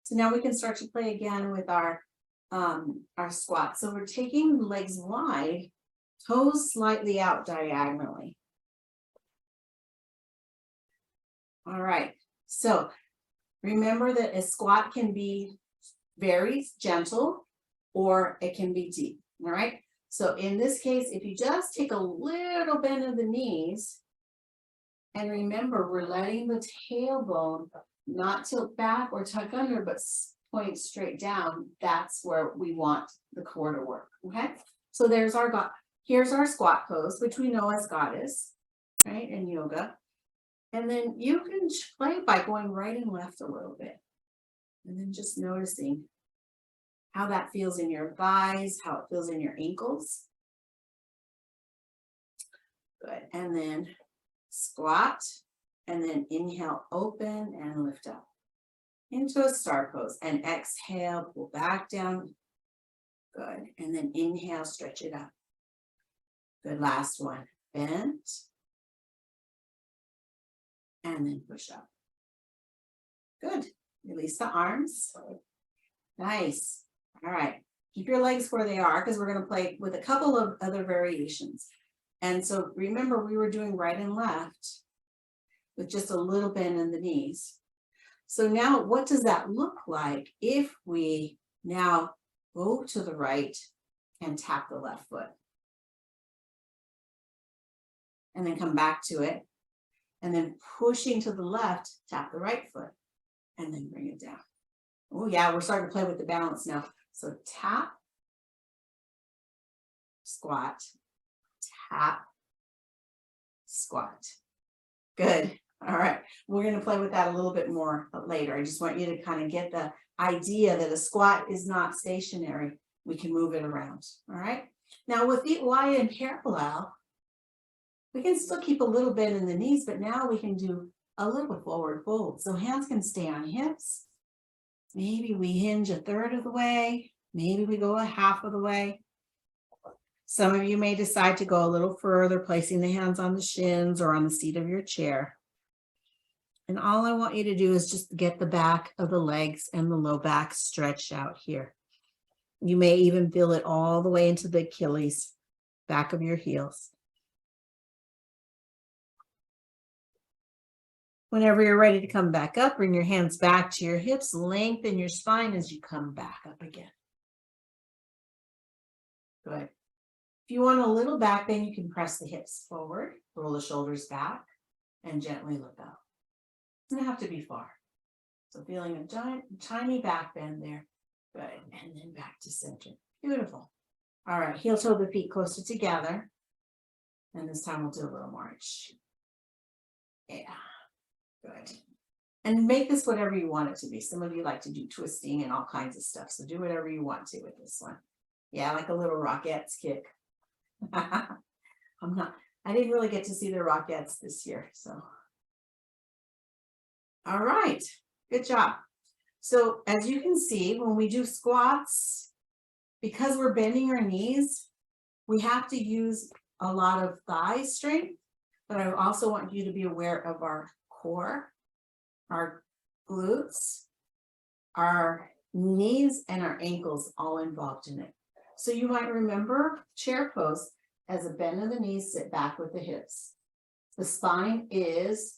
So now we can start to play again with our squat. So we're taking the legs wide, toes slightly out diagonally. All right, so remember that a squat can be very gentle or it can be deep, all right? So in this case, if you just take a little bend of the knees, and remember, we're letting the tailbone not tilt back or tuck under, but point straight down. That's where we want the core to work, okay? So there's our, here's our squat pose, which we know as goddess, right, in yoga. And then you can play by going right and left a little bit. And then just noticing how that feels in your thighs, how it feels in your ankles. Good, and then squat, and then inhale, open and lift up into a star pose, and exhale, pull back down. Good, and then inhale, stretch it up. Good, last one, bend, and then push up. Good, release the arms. Nice. All right, keep your legs where they are because we're going to play with a couple of other variations. And so remember, we were doing right and left with just a little bend in the knees. So now what does that look like if we now go to the right and tap the left foot? And then come back to it. And then pushing to the left, tap the right foot. And then bring it down. Oh yeah, we're starting to play with the balance now. So tap, squat, tap, squat. Good. All right. We're going to play with that a little bit more later. I just want you to kind of get the idea that a squat is not stationary. We can move it around. All right. Now with feet wide and parallel, we can still keep a little bend in the knees, but now we can do a little forward fold. So hands can stay on hips. Maybe we hinge a third of the way. Maybe we go a half of the way. Some of you may decide to go a little further, placing the hands on the shins or on the seat of your chair. And all I want you to do is just get the back of the legs and the low back stretched out here. You may even feel it all the way into the Achilles, back of your heels. Whenever you're ready to come back up, bring your hands back to your hips, lengthen your spine as you come back up again. Good. If you want a little back bend, you can press the hips forward, roll the shoulders back, and gently look up. It doesn't have to be far. So feeling a giant, tiny back bend there. Good. And then back to center. Beautiful. All right. Heel toe the feet closer together. And this time we'll do a little march. Yeah. Good. And make this whatever you want it to be. Some of you like to do twisting and all kinds of stuff. So do whatever you want to with this one. Yeah, like a little Rockettes kick. I didn't really get to see the Rockettes this year. So. All right. Good job. So as you can see, when we do squats, because we're bending our knees, we have to use a lot of thigh strength, but I also want you to be aware of our core, our glutes, our knees, and our ankles all involved in it. So you might remember chair pose as a bend of the knees, sit back with the hips. The spine is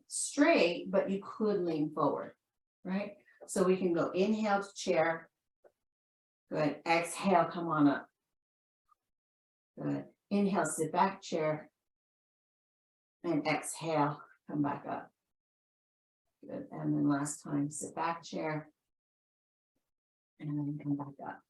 straight, but you could lean forward, right? So we can go inhale to chair. Good. Exhale, come on up. Good. Inhale, sit back, chair. And exhale, come back up. Good. And then last time, sit back, chair. And then come back up.